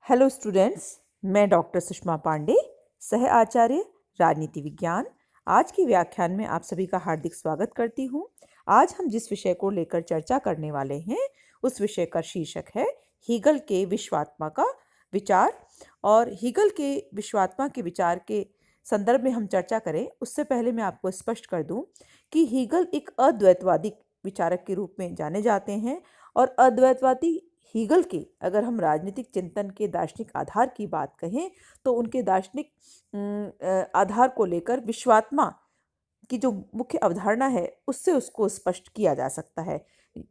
Hello students, मैं doctor Sushma Pandey, सह आचार्य राजनीति विज्ञान। आज की व्याख्यान में आप सभी का हार्दिक स्वागत करती हूँ। आज हम जिस विषय को लेकर चर्चा करने वाले हैं उस विषय का शीर्षक है हीगल के विश्वात्मा का विचार। और हीगल के विश्वात्मा के विचार के संदर्भ में हम चर्चा करें उससे पहले मैं आपको स्पष्ट कर दूं कि हीगल एक अद्वैतवादी विचारक के रूप में जाने जाते हैं। और अद्वैतवादी हीगल के अगर हम राजनीतिक चिंतन के दार्शनिक आधार की बात कहें तो उनके दार्शनिक आधार को लेकर विश्वात्मा की जो मुख्य अवधारणा है उससे उसको स्पष्ट किया जा सकता है।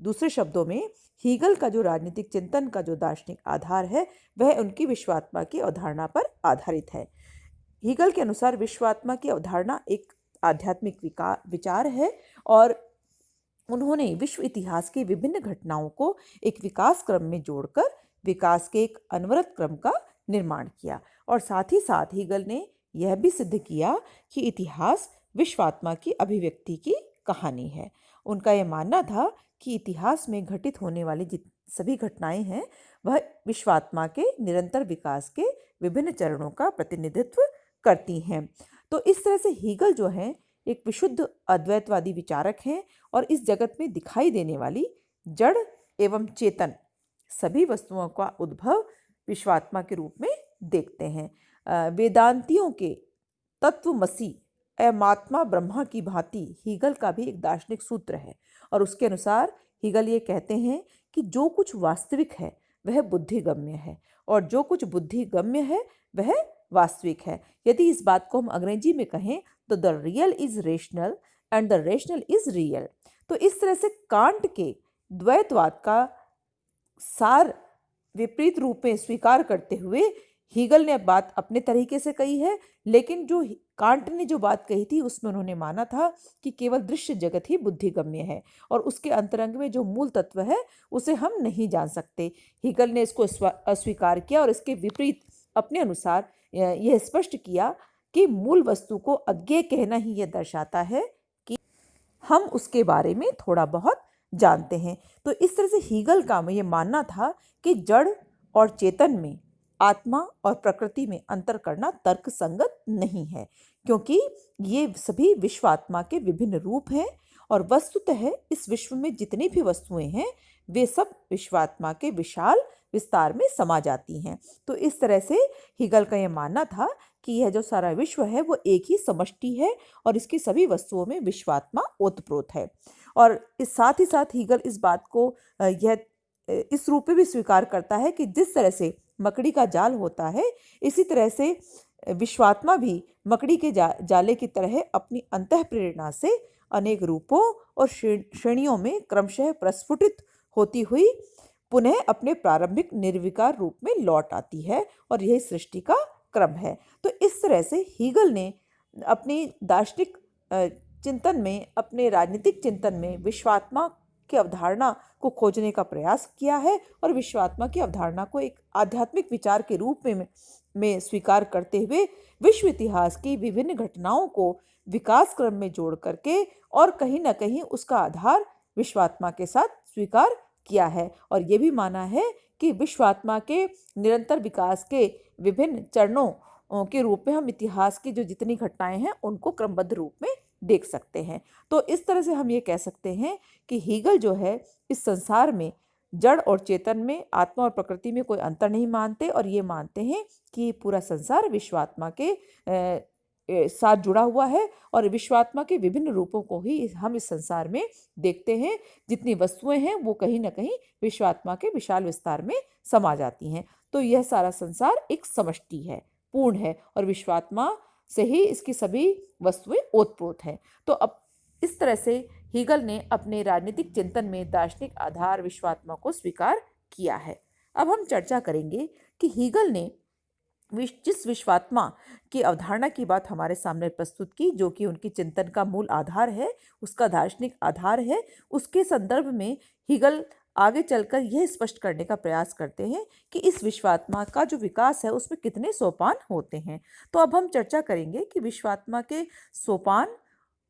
दूसरे शब्दों में हीगल का जो राजनीतिक चिंतन का जो दार्शनिक आधार है वह उनकी विश्वात्मा की अवधारणा पर आधारित है। हीगल के अनुसार विश्वात्मा की अवधारणा एक आध्यात्मिक विचार है और उन्होंने विश्व इतिहास की विभिन्न घटनाओं को एक विकास क्रम में जोड़कर विकास के एक अनवरत क्रम का निर्माण किया। और साथ ही साथ हीगल ने यह भी सिद्ध किया कि इतिहास विश्वात्मा की अभिव्यक्ति की कहानी है। उनका यह मानना था कि इतिहास में घटित होने वाली सभी घटनाएं हैं वह विश्वात्मा के निरंतर विकास के विभिन्न चरणों का प्रतिनिधित्व करती हैं। तो इस तरह से हीगल जो है एक विशुद्ध अद्वैतवादी विचारक हैं और इस जगत में दिखाई देने वाली जड़ एवं चेतन सभी वस्तुओं का उद्भव विश्वात्मा के रूप में देखते हैं। वेदांतियों के तत्वमसि एमात्मा ब्रह्मा की भांति हीगल का भी एक दार्शनिक सूत्र है और उसके अनुसार हीगल ये कहते हैं कि जो कुछ वास्तविक है वह बुद्धिगम्य है और जो कुछ बुद्धिगम्य है वह वास्तविक है। यदि इस बात को हम अंग्रेजी में कहें तो the real is rational and the rational is real. तो इस तरह से कांट के द्वैतवाद का सार विपरीत रूप में स्वीकार करते हुए हीगल ने बात अपने तरीके से कही है, लेकिन जो कांट ने जो बात कही थी उसमें उन्होंने माना था कि केवल दृश्य जगत ही बुद्धिगम्य है और उसके अंतरंग में जो मूल तत्व है उसे हम नहीं जान सकते। हीगल ने इसको अस्वीकार किया और इसके विपरीत अपने अनुसार यह स्पष्ट किया कि मूल वस्तु को अज्ञेय कहना ही यह दर्शाता है कि हम उसके बारे में थोड़ा बहुत जानते हैं। तो इस तरह से हीगल का यह मानना था कि जड़ और चेतन में, आत्मा और प्रकृति में अंतर करना तर्कसंगत नहीं है, क्योंकि ये सभी विश्वात्मा के विभिन्न रूप हैं और वस्तुतः इस विश्व में जितनी भी वस्तुएं हैं वे सब विश्वात्मा के विशाल विस्तार में समा जाती हैं। तो इस तरह से हीगल का यह मानना था कि यह जो सारा विश्व है वो एक ही समष्टि है और इसकी सभी वस्तुओं में विश्वात्मा ओतप्रोत है। और इस साथ ही साथ हीगल इस बात को यह इस रूप में भी स्वीकार करता है कि जिस तरह से मकड़ी का जाल होता है इसी तरह से विश्वात्मा भी मकड़ी के जाले की तरह अपनी अंतः प्रेरणा से अनेक रूपों और श्रेणियों में क्रमशः प्रस्फुटित होती हुई पुनः अपने प्रारंभिक निर्विकार रूप में लौट आती है और यही सृष्टि का क्रम है। तो इस तरह से हीगल ने अपनी दार्शनिक चिंतन में, अपने राजनीतिक चिंतन में विश्वात्मा की अवधारणा को खोजने का प्रयास किया है और विश्वात्मा की अवधारणा को एक आध्यात्मिक विचार के रूप में स्वीकार करते हुए विश्व इतिहास की विभिन्न घटनाओं को विकास क्रम में जोड़ करके और कहीं ना कहीं उसका आधार विश्वात्मा के साथ स्वीकार किया है और ये भी माना है कि विश्वात्मा के निरंतर विकास के विभिन्न चरणों के रूप में हम इतिहास की जो जितनी घटनाएं हैं उनको क्रमबद्ध रूप में देख सकते हैं। तो इस तरह से हम ये कह सकते हैं कि हीगल जो है इस संसार में जड़ और चेतन में, आत्मा और प्रकृति में कोई अंतर नहीं मानते और ये मानते हैं कि पूरा संसार विश्वात्मा के साथ जुड़ा हुआ है और विश्वात्मा के विभिन्न रूपों को ही हम इस संसार में देखते हैं। जितनी वस्तुएं हैं वो कहीं ना कहीं विश्वात्मा के विशाल विस्तार में समा जाती हैं। तो यह सारा संसार एक समष्टि है, पूर्ण है और विश्वात्मा से ही इसकी सभी वस्तुएं ओतप्रोत हैं। तो अब इस तरह से हीगल ने अपने राजनीतिक चिंतन में दार्शनिक आधार विश्वात्मा को स्वीकार किया है। अब हम चर्चा करेंगे कि हीगल ने जिस विश्वात्मा की अवधारणा की बात हमारे सामने प्रस्तुत की, जो कि उनकी चिंतन का मूल आधार है, उसका दार्शनिक आधार है, उसके संदर्भ में हीगल आगे चलकर यह स्पष्ट करने का प्रयास करते हैं कि इस विश्वात्मा का जो विकास है उसमें कितने सोपान होते हैं। तो अब हम चर्चा करेंगे कि विश्वात्मा के सोपान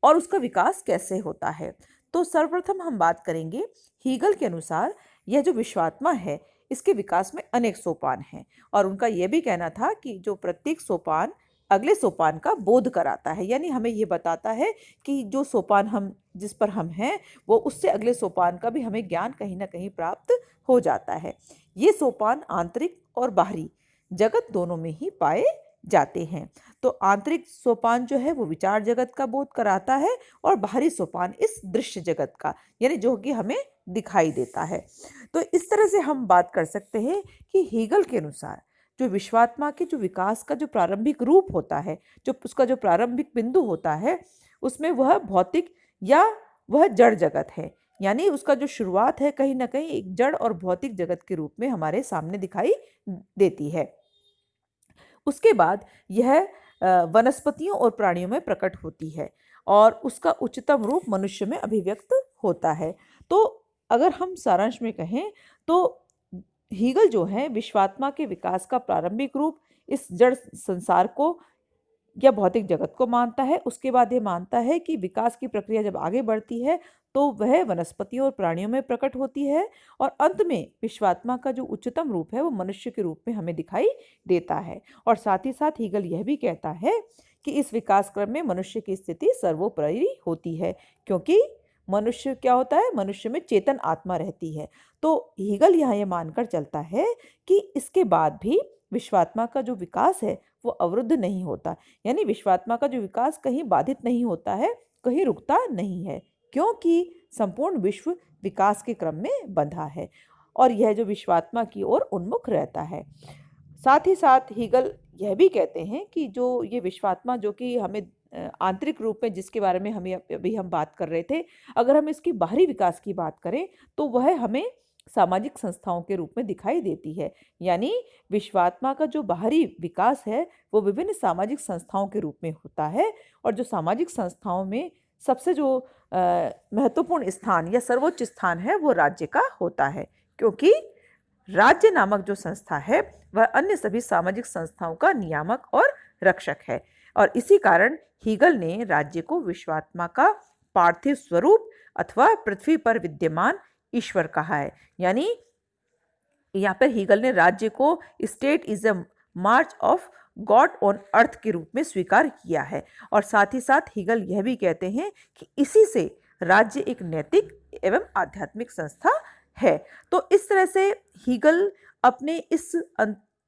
और उसका विकास कैसे होता है। तो सर्वप्रथम हम बात करेंगे हीगल के अनुसार यह जो विश्वात्मा है इसके विकास में अनेक सोपान हैं और उनका यह भी कहना था कि जो प्रत्येक सोपान अगले सोपान का बोध कराता है, यानी हमें ये बताता है कि जो सोपान हम जिस पर हम हैं वो उससे अगले सोपान का भी हमें ज्ञान कहीं ना कहीं प्राप्त हो जाता है। ये सोपान आंतरिक और बाहरी जगत दोनों में ही पाए जाते हैं। तो आंतरिक सोपान जो है वो विचार जगत का बोध कराता है और बाहरी सोपान इस दृश्य जगत का, यानी जो कि हमें दिखाई देता है। तो इस तरह से हम बात कर सकते हैं कि हीगल के अनुसार जो विश्वात्मा के जो विकास का जो प्रारंभिक रूप होता है, जो उसका जो प्रारंभिक बिंदु होता है, उसमें वह भौतिक या वह जड़ जगत है, यानी उसका जो शुरुआत है कहीं ना कहीं एक जड़ और भौतिक जगत के रूप में हमारे सामने दिखाई देती है। उसके बाद यह वनस्पतियों और प्राणियों में प्रकट होती है और उसका उच्चतम रूप मनुष्य में अभिव्यक्त होता है। तो अगर हम सारांश में कहें तो हीगल जो है विश्वात्मा के विकास का प्रारंभिक रूप इस जड़ संसार को या भौतिक जगत को मानता है। उसके बाद ये मानता है कि विकास की प्रक्रिया जब आगे बढ़ती है तो वह वनस्पतियों और प्राणियों में प्रकट होती है और अंत में विश्वात्मा का जो उच्चतम रूप है वो मनुष्य के रूप में हमें दिखाई देता है। और साथ ही साथ हीगल यह भी कहता है कि इस विकास क्रम में मनुष्य की स्थिति सर्वोपरि होती है, क्योंकि मनुष्य क्या होता है, मनुष्य में चेतन आत्मा रहती है। तो हीगल यहाँ ये मानकर चलता है कि इसके बाद भी विश्वात्मा का जो विकास है वो अवरुद्ध नहीं होता, यानी विश्वात्मा का जो विकास कहीं बाधित नहीं होता है, कहीं रुकता नहीं है, क्योंकि संपूर्ण विश्व विकास के क्रम में बंधा है और यह जो विश्वात्मा की ओर उन्मुख रहता है। साथ ही साथ हीगल यह भी कहते हैं कि जो ये विश्वात्मा जो कि हमें आंतरिक रूप में जिसके बारे में हमें अभी हम बात कर रहे थे, अगर हम इसकी बाहरी विकास की बात करें तो वह हमें सामाजिक संस्थाओं के रूप में दिखाई देती है, यानी विश्वात्मा का जो बाहरी विकास है वो विभिन्न सामाजिक संस्थाओं के रूप में होता है और जो सामाजिक संस्थाओं में सबसे जो महत्वपूर्ण स्थान या सर्वोच्च स्थान है वो राज्य का होता है, क्योंकि राज्य नामक जो संस्था है वह अन्य सभी सामाजिक संस्थाओं का नियामक और रक्षक है। और इसी कारण हीगल ने राज्य को विश्वात्मा का पार्थिव स्वरूप अथवा पृथ्वी पर विद्यमान ईश्वर कहा है, यानी यहाँ पर हीगल ने राज्य को state is a March of God on earth के रूप में स्वीकार किया है। और साथ ही साथ हीगल यह भी कहते हैं कि इसी से राज्य एक नैतिक एवं आध्यात्मिक संस्था है। तो इस तरह से हीगल अपने इस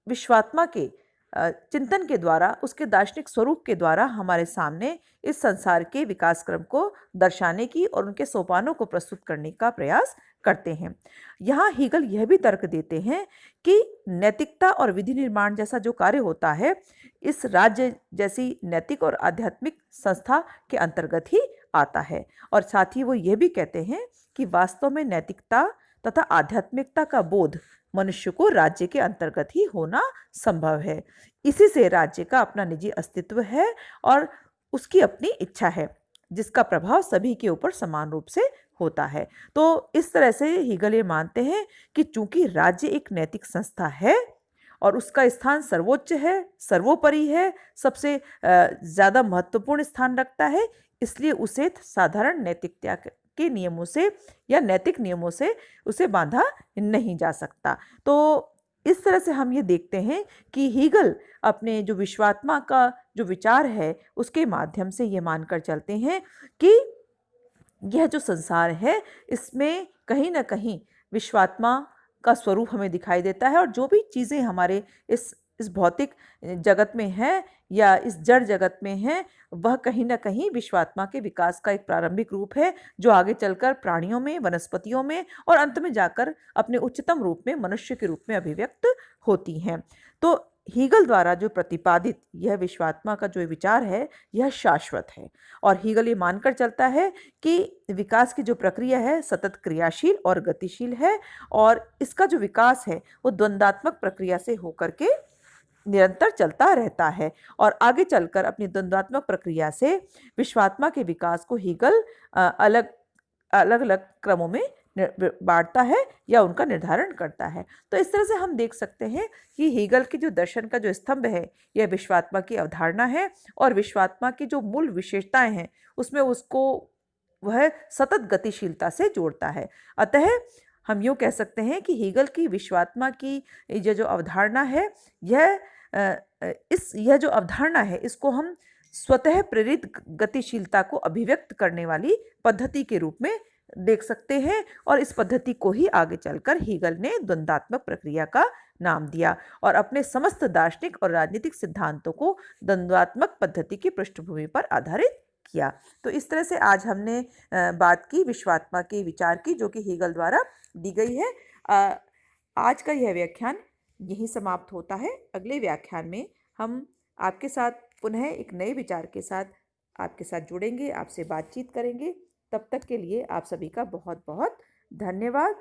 विश्वात्मा के चिंतन के द्वारा, उसके दार्शनिक स्वरूप के द्वारा हमारे सामने इस संसार के विकास क्रम को दर्शाने की और उनके सोपानों को प्रस्तुत करने का प्रयास करते हैं। यहाँ हीगल यह भी तर्क देते हैं कि नैतिकता और विधि निर्माण जैसा जो कार्य होता है इस राज्य जैसी नैतिक और आध्यात्मिक संस्था के अंतर्गत ही आता है। और साथ ही वो यह भी कहते हैं कि वास्तव में नैतिकता तथा आध्यात्मिकता का बोध मनुष्य को राज्य के अंतर्गत ही होना संभव है। इसी से राज्य का अपना निजी अस्तित्व है और उसकी अपनी इच्छा है, जिसका प्रभाव सभी के ऊपर समान रूप से होता है। तो इस तरह से हीगल ये मानते हैं कि चूंकि राज्य एक नैतिक संस्था है और उसका स्थान सर्वोच्च है, सर्वोपरि है, सबसे ज़्यादा महत्वपूर्ण स्थान रखता है, इसलिए उसे साधारण नैतिकता के नियमों से या नैतिक नियमों से उसे बांधा नहीं जा सकता। तो इस तरह से हम ये देखते हैं कि हीगल अपने जो विश्वात्मा का जो विचार है उसके माध्यम से ये मानकर चलते हैं कि यह जो संसार है इसमें कहीं ना कहीं विश्वात्मा का स्वरूप हमें दिखाई देता है और जो भी चीज़ें हमारे इस भौतिक जगत में है या इस जड़ जगत में है वह कहीं ना कहीं विश्वात्मा के विकास का एक प्रारंभिक रूप है जो आगे चलकर प्राणियों में, वनस्पतियों में और अंत में जाकर अपने उच्चतम रूप में मनुष्य के रूप में अभिव्यक्त होती हैं। तो हीगल द्वारा जो प्रतिपादित यह विश्वात्मा का जो विचार है यह शाश्वत है और हीगल ये मानकर चलता है कि विकास की जो प्रक्रिया है सतत क्रियाशील और गतिशील है और इसका जो विकास है वो द्वंद्वात्मक प्रक्रिया से होकर के निरंतर चलता रहता है और आगे चलकर अपनी द्वंद्वात्मक प्रक्रिया से विश्वात्मा के विकास को हीगल अलग अलग क्रमों में बांटता है या उनका निर्धारण करता है। तो इस तरह से हम देख सकते हैं कि हीगल की जो दर्शन का जो स्तंभ है यह विश्वात्मा की अवधारणा है और विश्वात्मा की जो मूल विशेषताएं हैं उसमें उसको वह सतत गतिशीलता से जोड़ता है। अतः हम यूँ कह सकते हैं कि हीगल की विश्वात्मा की ये जो अवधारणा है, यह यह जो अवधारणा है, इसको हम स्वतः प्रेरित गतिशीलता को अभिव्यक्त करने वाली पद्धति के रूप में देख सकते हैं, और इस पद्धति को ही आगे चलकर हीगल ने द्वंद्वात्मक प्रक्रिया का नाम दिया और अपने समस्त दार्शनिक और राजनीतिक सिद्धांतों को द्वंद्वात्मक पद्धति की पृष्ठभूमि पर आधारित किया। तो इस तरह से आज हमने बात की विश्वात्मा के विचार की, जो कि हीगल द्वारा दी गई है। आज का यह व्याख्यान यहीं समाप्त होता है। अगले व्याख्यान में हम आपके साथ पुनः एक नए विचार के साथ आपके साथ जुड़ेंगे, आपसे बातचीत करेंगे। तब तक के लिए आप सभी का बहुत बहुत धन्यवाद।